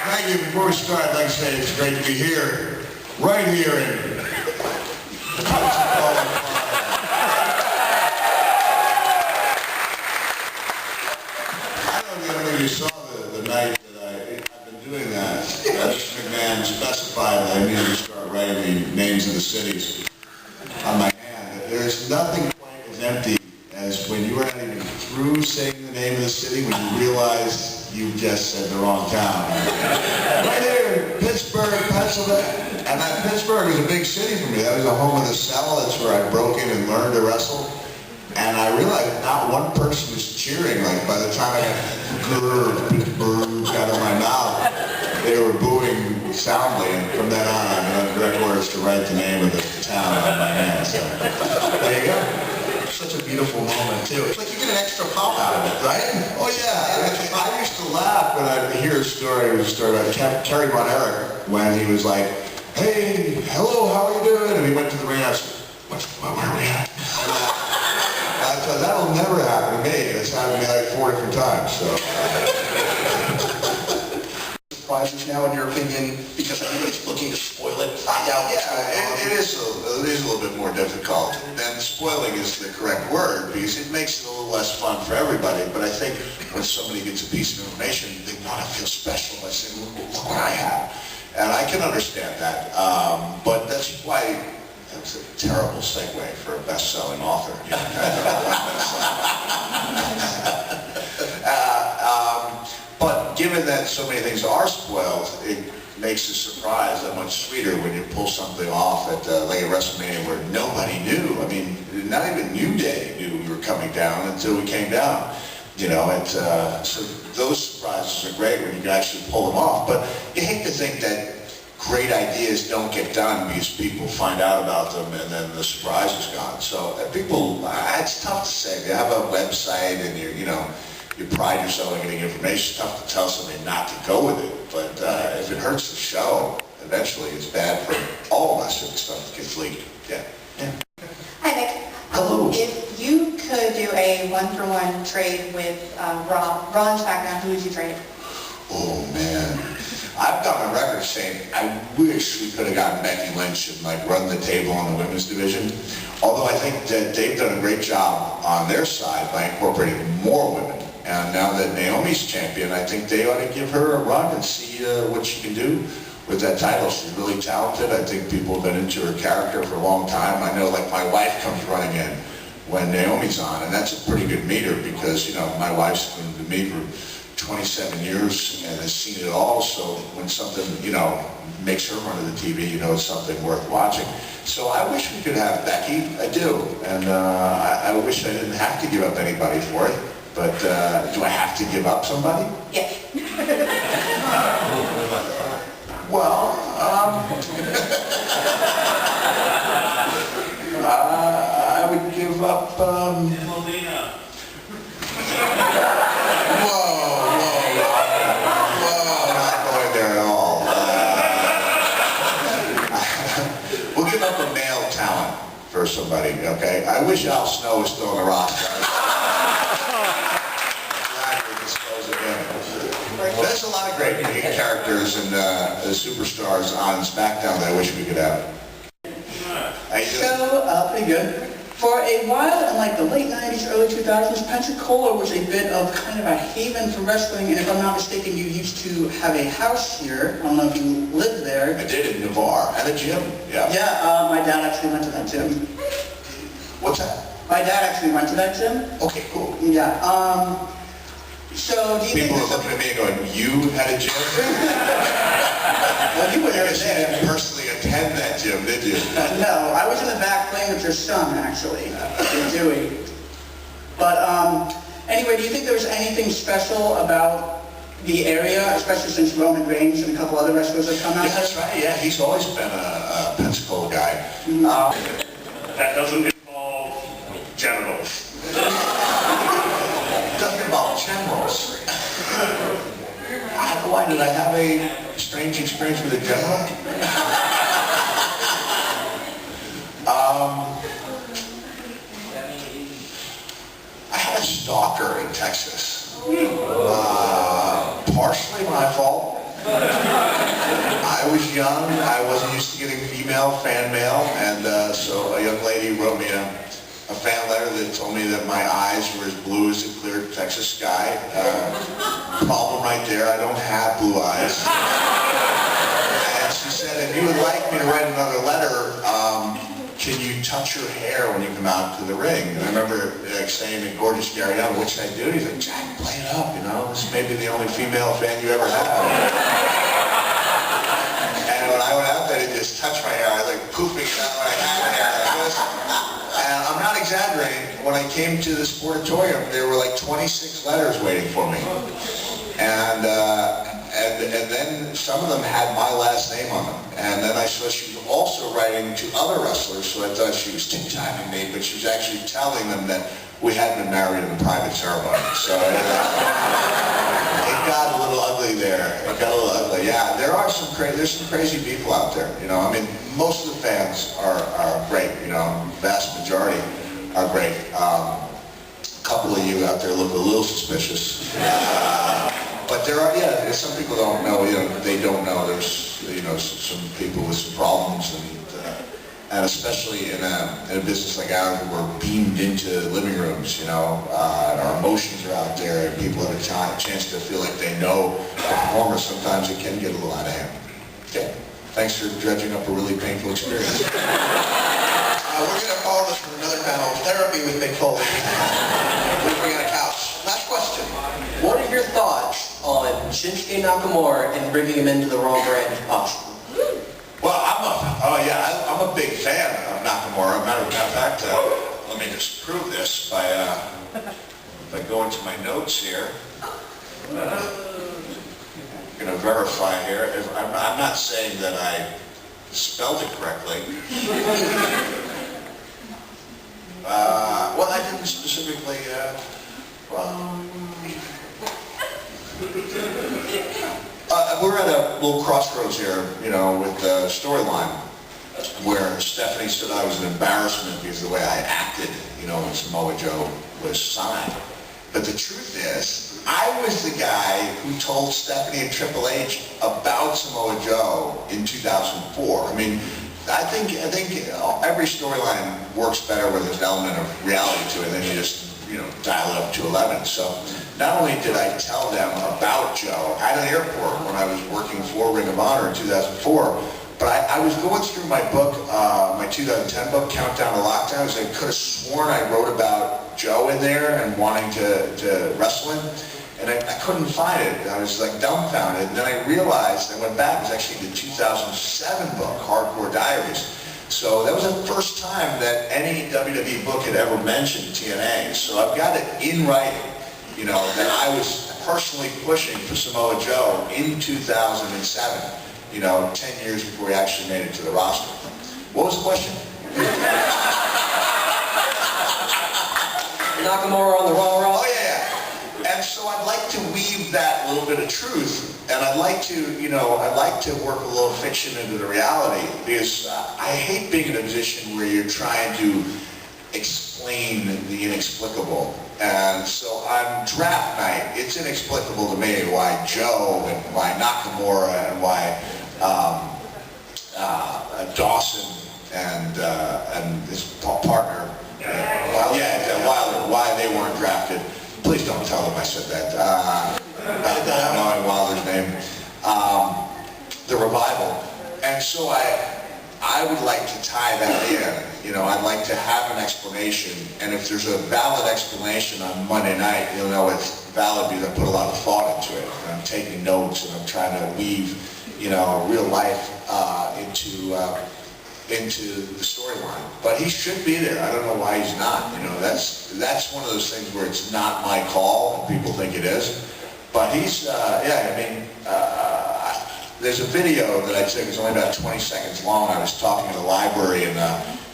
Thank you. Before we start, I'd like to say it's great to be here, right here in Pensacon. I don't know if you saw the night that I've been doing that. Mr. McMahon specified that I needed to start writing the names of the cities on my hand. There's nothing quite as empty as when you were not even through saying the name of the city when you realized you just said the wrong town. Right here, Pittsburgh, Pennsylvania. And that Pittsburgh is a big city for me. That was the home of the cell. That's where I broke in and learned to wrestle. And I realized not one person was cheering. Like by the time I got Pittsburgh out of my mouth, they were booing soundly. And from then on, I learned direct words to write the name of the town on my hand. So there you go. Such a beautiful moment too. It's like you get an extra pop out of it, right? Oh yeah, I used to laugh when I'd hear a story about Kerry Von Erich when he was like, hey, hello, how are you doing? And he went to the ring and I said, where are we at? I thought, that'll never happen to me. It's happened to me like 4 different times, so. Surprises now, in your opinion, because everybody's looking to spoil it, find out. Yeah, it is a little bit more difficult. And spoiling is the correct word because it makes it a little less fun for everybody. But I think when somebody gets a piece of information, they want to feel special by saying, look what I have. And I can understand that. But that's why that's a terrible segue for a best-selling author. But given that so many things are spoiled, it makes the surprise that much sweeter when you pull something off at like at WrestleMania where nobody knew. I mean, not even New Day knew we were coming down until we came down. You know, so those surprises are great when you can actually pull them off. But you hate to think that great ideas don't get done because people find out about them and then the surprise is gone. So people, it's tough to say. You have a website and you pride yourself on getting information. It's tough to tell somebody not to go with it. But if it hurts the show, eventually it's bad for all of us if the stuff gets leaked. Yeah. Hi, Mick. Hello. If you could do a one-for-one trade with Raw and SmackDown, who would you trade? Oh man, I've got my record saying I wish we could have gotten Becky Lynch and like run the table on the women's division. Although I think that they've done a great job on their side by incorporating more women. And now that Naomi's champion, I think they ought to give her a run and see what she can do with that title. She's really talented. I think people have been into her character for a long time. I know like my wife comes running in when Naomi's on, and that's a pretty good meter because, my wife's been with me for 27 years and has seen it all. So when something, makes her run to the TV, it's something worth watching. So I wish we could have Becky. I do. And I wish I didn't have to give up anybody for it. But do I have to give up somebody? Yes. Well, I would give up, Whoa, not going there at all. We'll give up a male talent for somebody, okay? I wish Al Snow was still on the roster. There's a lot of great characters and superstars on SmackDown that I wish we could have. So, pretty good. For a while in like the late 90s, early 2000s, Pensacola was a bit of kind of a haven for wrestling, and if I'm not mistaken, you used to have a house here. I don't know if you lived there. I did in Navarre, at a gym, yeah. Yeah, my dad actually went to that gym. What's that? My dad actually went to that gym. Okay, cool. Yeah, so do you People think... are looking at me and going, you had a gym? Well, you were there You didn't personally attend that gym, did you? No, I was in the back playing with your son, actually, in Dewey. But anyway, do you think there was anything special about the area, especially since Roman Reigns and a couple other wrestlers have come out? Yeah, that's right. Yeah, he's always been a Pensacola guy. That doesn't involve genitals. Doesn't involve generals. Why did I have a strange experience with a general? I had a stalker in Texas. Partially my fault. I was young, I wasn't used to getting female fan mail, and so a young lady wrote me a fan letter that told me that my eyes were as blue as the clear Texas sky. Problem right there, I don't have blue eyes. And she said, if you would like me to write another letter, can you touch your hair when you come out to the ring? And I remember saying to gorgeous Gary Young, what should I do? He's like, Jack, play it up, you know, this may be the only female fan you ever had. And when I went out there to just touch my hair, I was like poofing it out when I had my hair like this. And I'm not exaggerating, when I came to the sportatorium, there were like 26 letters waiting for me. And then some of them had my last name on them. And then I saw she was also writing to other wrestlers, so I thought she was two-timing me, but she was actually telling them that we had been married in a private ceremony. So it got a little ugly there. It got a little ugly. Yeah, there's some crazy people out there. You know, I mean, most of the fans are great. You know, vast majority are great. A couple of you out there look a little suspicious. But there are, yeah, some people don't know, you know, they don't know there's, you know, some people with some problems, and especially in a business like ours where we're beamed into living rooms, you know, and our emotions are out there, and people have a chance to feel like they know the performer. Sometimes it can get a little out of hand. Okay, thanks for dredging up a really painful experience. We're going to follow this with another panel, Therapy with Mick Foley. We bring on a couch. Last question. What are your thoughts on Shinsuke Nakamura and bringing him into the Raw brand if possible? Well, I'm a big fan of Nakamura. Matter of fact, let me just prove this by if I go into my notes here. I'm going to verify here. I'm not saying that I spelled it correctly. Well, I didn't specifically. We're at a little crossroads here, you know, with the storyline where Stephanie said I was an embarrassment because of the way I acted, you know, when Samoa Joe was signed. But the truth is, I was the guy who told Stephanie and Triple H about Samoa Joe in 2004. I mean, I think every storyline works better where there's an element of reality to it, then you just, you know, dial it up to 11. So not only did I tell them about Joe at an airport when I was working for Ring of Honor in 2004, but I was going through my book, my 2010 book, Countdown to Lockdown. I could have sworn I wrote about Joe in there and wanting to wrestle him, and I couldn't find it. I was like dumbfounded. And then I realized, I went back, it was actually the 2007 book, Hardcore Diaries. So that was the first time that any WWE book had ever mentioned TNA. So I've got it in writing, you know, that I was personally pushing for Samoa Joe in 2007, you know, 10 years before he actually made it to the roster. What was the question? Nakamura on the Raw roster? Oh, yeah. And so I'd like to weave that little bit of truth, and I'd like to, you know, I'd like to work a little fiction into the reality, because I hate being in a position where you're trying to explain the inexplicable. And so on draft night, it's inexplicable to me why Joe and why Nakamura and why Dawson and his partner, Wilder, why they weren't drafted. Please don't tell them I said that. Knowing Wilder's name. The Revival. And so I would like to tie that in. You know, I'd like to have an explanation, and if there's a valid explanation on Monday night, you'll know it's valid because I put a lot of thought into it. And I'm taking notes, and I'm trying to weave, you know, real life into the storyline. But he should be there. I don't know why he's not. You know, that's one of those things where it's not my call, and people think it is. But he's, there's a video that I took, it's only about 20 seconds long. I was talking at a library in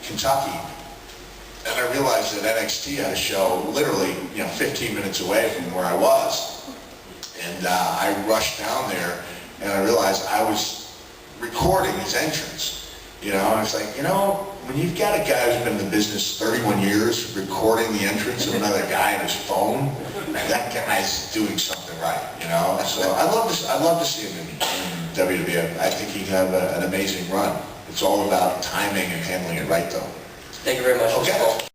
Kentucky, and I realized that NXT had a show literally, 15 minutes away from where I was. And I rushed down there, and I realized I was recording his entrance. And it's like, when you've got a guy who's been in the business 31 years recording the entrance of another guy on his phone, man, that guy's doing something right, So I love to see him in WWE. I think he can have an amazing run. It's all about timing and handling it right, though. Thank you very much. Okay.